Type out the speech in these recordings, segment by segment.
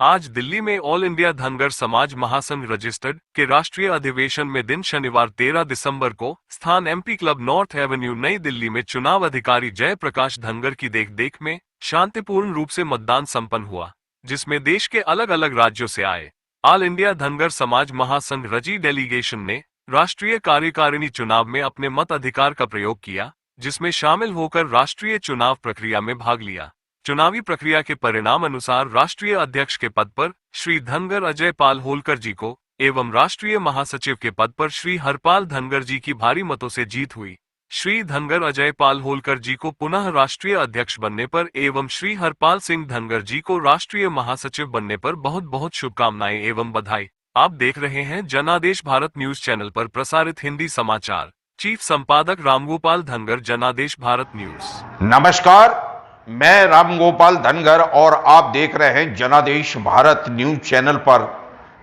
आज दिल्ली में all India Dhangar समाज महासंघ रजिस्टर्ड के राष्ट्रीय अधिवेशन में दिन शनिवार 13 दिसंबर को स्थान एमपी क्लब नॉर्थ एवेन्यू नई दिल्ली में चुनाव अधिकारी जय प्रकाश धनगर की देख में शांतिपूर्ण रूप से मतदान संपन्न हुआ, जिसमें देश के अलग अलग राज्यों से आए ऑल इंडिया धनगर समाज महासंघ रजी डेलीगेशन ने राष्ट्रीय कार्यकारिणी चुनाव में अपने मत अधिकार का प्रयोग किया, जिसमें शामिल होकर राष्ट्रीय चुनाव प्रक्रिया में भाग लिया। चुनावी प्रक्रिया के परिणाम अनुसार राष्ट्रीय अध्यक्ष के पद पर श्री धनगर अजय पाल होलकर जी को एवं राष्ट्रीय महासचिव के पद पर श्री हरपाल धनगर जी की भारी मतों से जीत हुई। श्री धनगर अजय पाल होलकर जी को पुनः राष्ट्रीय अध्यक्ष बनने पर एवं श्री हरपाल सिंह धनगर जी को राष्ट्रीय महासचिव बनने पर बहुत बहुत शुभकामनाएं एवं बधाई। आप देख रहे हैं जनादेश भारत न्यूज चैनल पर प्रसारित हिंदी समाचार। चीफ संपादक रामगोपाल धनगर, जनादेश भारत न्यूज। नमस्कार, मैं रामगोपाल धनगर और आप देख रहे हैं जनादेश भारत न्यूज चैनल पर,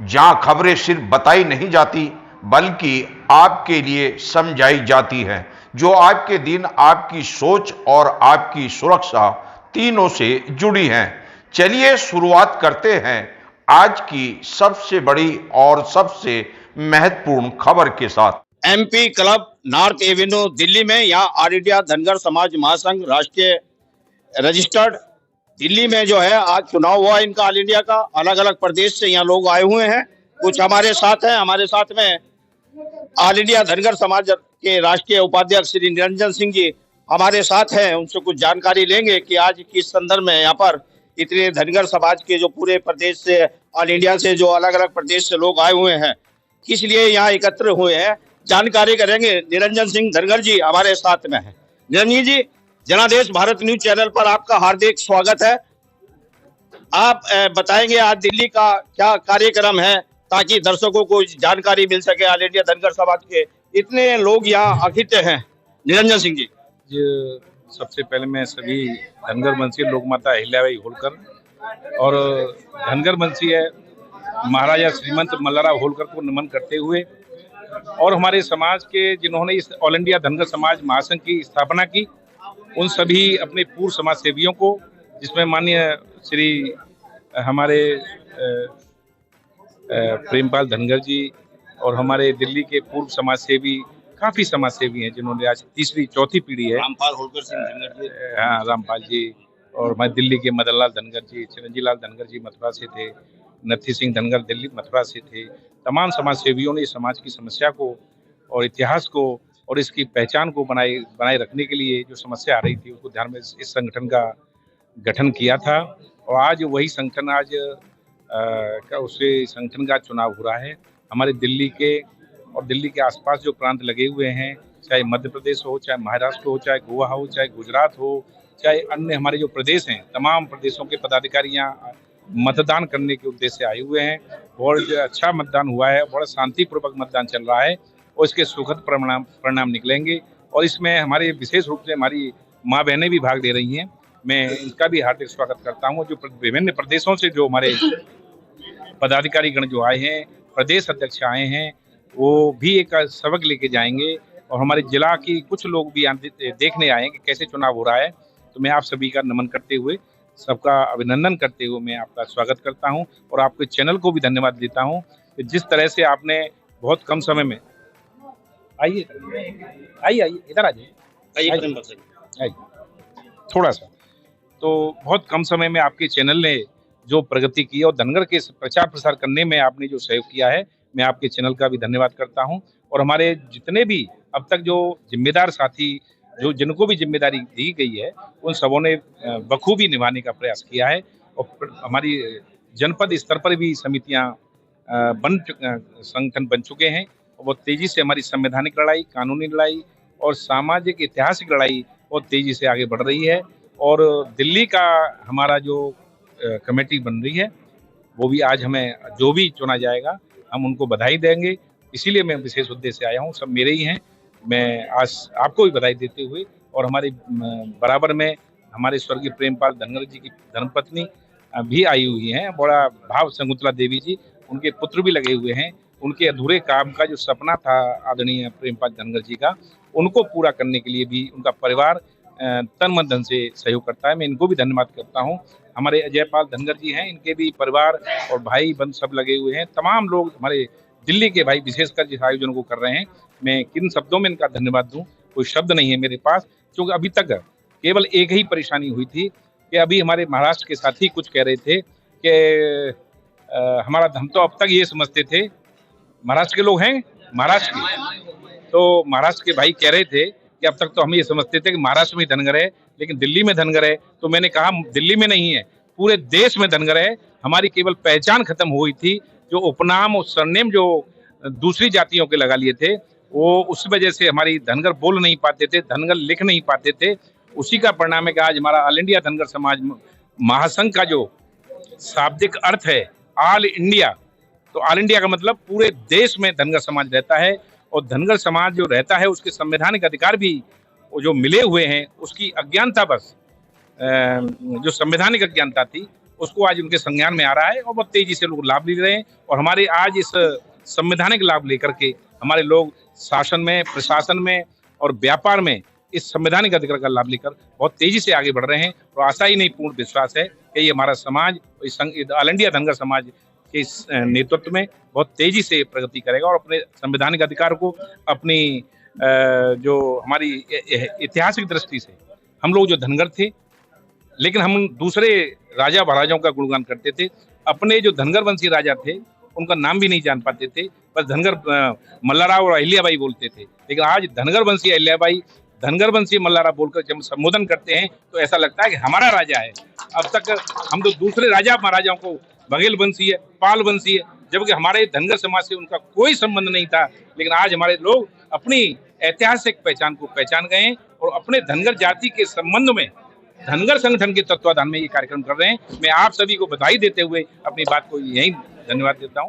जहां खबरें सिर्फ बताई नहीं जाती बल्कि आपके लिए समझाई जाती हैं, जो आपके दिन, आपकी सोच और आपकी सुरक्षा तीनों से जुड़ी हैं। चलिए शुरुआत करते हैं आज की सबसे बड़ी और सबसे महत्वपूर्ण खबर के साथ। MP club north Avenue Delhi में यहाँ ऑल इंडिया धनगर समाज महासंघ राष्ट्रीय रजिस्टर्ड दिल्ली में जो है आज चुनाव हुआ इनका ऑल इंडिया का। अलग अलग प्रदेश से यहाँ लोग आए हुए हैं, कुछ हमारे साथ हैं। हमारे साथ में ऑल इंडिया धनगर समाज के राष्ट्रीय उपाध्यक्ष श्री निरंजन सिंह जी हमारे साथ हैं। उनसे कुछ जानकारी लेंगे कि आज किस संदर्भ में यहाँ पर इतने धनगर समाज के जो पूरे प्रदेश से, ऑल इंडिया से जो अलग अलग प्रदेश से लोग आए हुए हैं, किस लिए यहाँ एकत्र हुए हैं, जानकारी करेंगे। निरंजन सिंह धनगर जी हमारे साथ में है। निरंजन जी, जनादेश भारत न्यूज चैनल पर आपका हार्दिक स्वागत है। आप बताएंगे आज दिल्ली का क्या कार्यक्रम है, ताकि दर्शकों को जानकारी मिल सके। ऑल इंडिया धनगर समाज के इतने लोग यहाँ इकट्ठे हैं। निरंजन सिंह जी, सबसे पहले मैं सभी धनगर वंशीय लोक माता अहिल्याबाई होलकर और धनगर वंशीय महाराजा श्रीमंत मल्लाराव होलकर को नमन करते हुए और हमारे समाज के जिन्होंने इस ऑल इंडिया धनगर समाज महासंघ की स्थापना की, उन सभी अपने पूर्व समाज सेवियों को, जिसमें माननीय श्री हमारे प्रेमपाल धनगर जी और हमारे दिल्ली के पूर्व समाज सेवी, काफ़ी समाज सेवी हैं जिन्होंने आज तीसरी चौथी पीढ़ी है। रामपाल होलकर सिंह धनगर जी, हाँ, रामपाल जी, और हमारे दिल्ली के मदन लाल धनगर जी, चिरंजीव लाल धनगर जी मथुरा से थे, नथी सिंह धनगर दिल्ली मथुरा से थे। तमाम समाज सेवियों ने समाज की समस्या को और इतिहास को और इसकी पहचान को बनाए रखने के लिए जो समस्या आ रही थी उसको ध्यान में इस संगठन का गठन किया था। और आज वही संगठन उसे संगठन का चुनाव हो रहा है। हमारे दिल्ली के और दिल्ली के आसपास जो प्रांत लगे हुए हैं, चाहे मध्य प्रदेश हो, चाहे महाराष्ट्र हो, चाहे गोवा हो, चाहे गुजरात हो, चाहे अन्य हमारे जो प्रदेश हैं, तमाम प्रदेशों के पदाधिकारी यहाँ मतदान करने के उद्देश्य से आए हुए हैं। बहुत अच्छा मतदान हुआ है, बड़ा शांतिपूर्वक मतदान चल रहा है और इसके सुखद परिणाम निकलेंगे। और इसमें हमारे विशेष रूप से हमारी माँ बहनें भी भाग ले रही हैं। मैं इनका भी हार्दिक स्वागत करता हूँ। जो विभिन्न प्रदेशों से जो हमारे पदाधिकारी गण जो आए हैं, प्रदेश अध्यक्ष आए हैं, वो भी एक सबक लेके जाएंगे। और हमारे जिला की कुछ लोग भी देखने आए हैं कि कैसे चुनाव हो रहा है। तो मैं आप सभी का नमन करते हुए, सबका अभिनंदन करते हुए मैं आपका स्वागत करता हूं और आपके चैनल को भी धन्यवाद देता हूं कि जिस तरह से आपने बहुत कम समय में आइए इधर आ जाइए थोड़ा सा, तो बहुत कम समय में आपके चैनल ने जो प्रगति की और धनगर के प्रचार प्रसार करने में आपने जो सहयोग किया है, मैं आपके चैनल का भी धन्यवाद करता हूं। और हमारे जितने भी अब तक जो जिम्मेदार साथी, जिनको भी जिम्मेदारी दी गई है, उन सबों ने बखूबी निभाने का प्रयास किया है। और हमारी जनपद स्तर पर भी समितियां संगठन बन चुके हैं और बहुत तेजी से हमारी संवैधानिक लड़ाई, कानूनी लड़ाई और सामाजिक ऐतिहासिक लड़ाई बहुत तेजी से आगे बढ़ रही है। और दिल्ली का हमारा जो कमेटी बन रही है, वो भी आज हमें जो भी चुना जाएगा हम उनको बधाई देंगे। इसीलिए मैं विशेष उद्देश्य से आया हूँ, सब मेरे ही हैं। मैं आज आपको भी बधाई देते हुए और हमारे बराबर में हमारे स्वर्गीय प्रेमपाल धनगर जी की धर्मपत्नी भी आई हुई हैं, बड़ा भाव शकुंतला देवी जी, उनके पुत्र भी लगे हुए हैं। उनके अधूरे काम का जो सपना था आदरणीय प्रेमपाल धनगर जी का, उनको पूरा करने के लिए भी उनका परिवार तन मन धन से सहयोग करता है। मैं इनको भी धन्यवाद करता हूँ। हमारे अजयपाल धनगर जी हैं, इनके भी परिवार और भाई बंधु सब लगे हुए हैं। तमाम लोग हमारे दिल्ली के भाई विशेषकर जिस आयोजन को कर रहे हैं, मैं किन शब्दों में इनका धन्यवाद दूं, कोई शब्द नहीं है मेरे पास, क्योंकि अभी तक केवल एक ही परेशानी हुई थी कि अभी हमारे महाराष्ट्र के साथी कुछ कह रहे थे कि हमारा हम तो अब तक ये समझते थे, महाराष्ट्र के लोग हैं, महाराष्ट्र के, तो महाराष्ट्र के भाई कह रहे थे कि अब तक तो हम ये समझते थे कि महाराष्ट्र में धनगर है, लेकिन दिल्ली में धनगर है। तो मैंने कहा दिल्ली में नहीं है, पूरे देश में धनगर है। हमारी केवल पहचान खत्म हुई थी, जो उपनाम और सरनेम जो दूसरी जातियों के लगा लिए थे, वो उस वजह से हमारी धनगर बोल नहीं पाते थे, धनगर लिख नहीं पाते थे। उसी का परिणाम है कि आज हमारा ऑल इंडिया धनगर समाज महासंघ का जो शाब्दिक अर्थ है ऑल इंडिया, तो ऑल इंडिया का मतलब पूरे देश में धनगर समाज रहता है, और धनगर समाज जो रहता है उसके संवैधानिक अधिकार भी जो मिले हुए हैं, उसकी अज्ञानता बस जो संवैधानिक अज्ञानता थी उसको आज उनके संज्ञान में आ रहा है और बहुत तेजी से लोग लाभ ले रहे हैं। और हमारे आज इस संवैधानिक लाभ लेकर के हमारे लोग शासन में, प्रशासन में और व्यापार में इस संवैधानिक अधिकार का लाभ लेकर बहुत तेजी से आगे बढ़ रहे हैं। और आशा ही नहीं, पूर्ण विश्वास है कि ये हमारा समाज ऑल इंडिया धनगर समाज के इस नेतृत्व में बहुत तेजी से प्रगति करेगा और अपने संवैधानिक अधिकार को, अपनी जो हमारी ऐतिहासिक दृष्टि से हम लोग जो धनगर थे, लेकिन हम दूसरे राजा महाराजाओं का गुणगान करते थे, अपने जो धनगर वंशी राजा थे उनका नाम भी नहीं जान पाते थे, बस धनगर मल्लाराव और अहिल्याबाई बोलते थे। लेकिन आज धनगर वंशी अहिल्याबाई, धनगर वंशी मल्लाराव बोलकर जब संबोधन करते हैं तो ऐसा लगता है कि हमारा राजा है। अब तक हम तो दूसरे राजा महाराजाओं को बघेल वंशी है, पाल वंशी है, जबकि हमारे धनगर समाज से उनका कोई संबंध नहीं था। लेकिन आज हमारे लोग अपनी ऐतिहासिक पहचान को पहचान गए हैं और अपने धनगर जाति के संबंध में धनगर संगठन के तत्वाधान में ये कार्यक्रम कर रहे हैं। मैं आप सभी को बधाई देते हुए अपनी बात को यहीं धन्यवाद देता हूँ।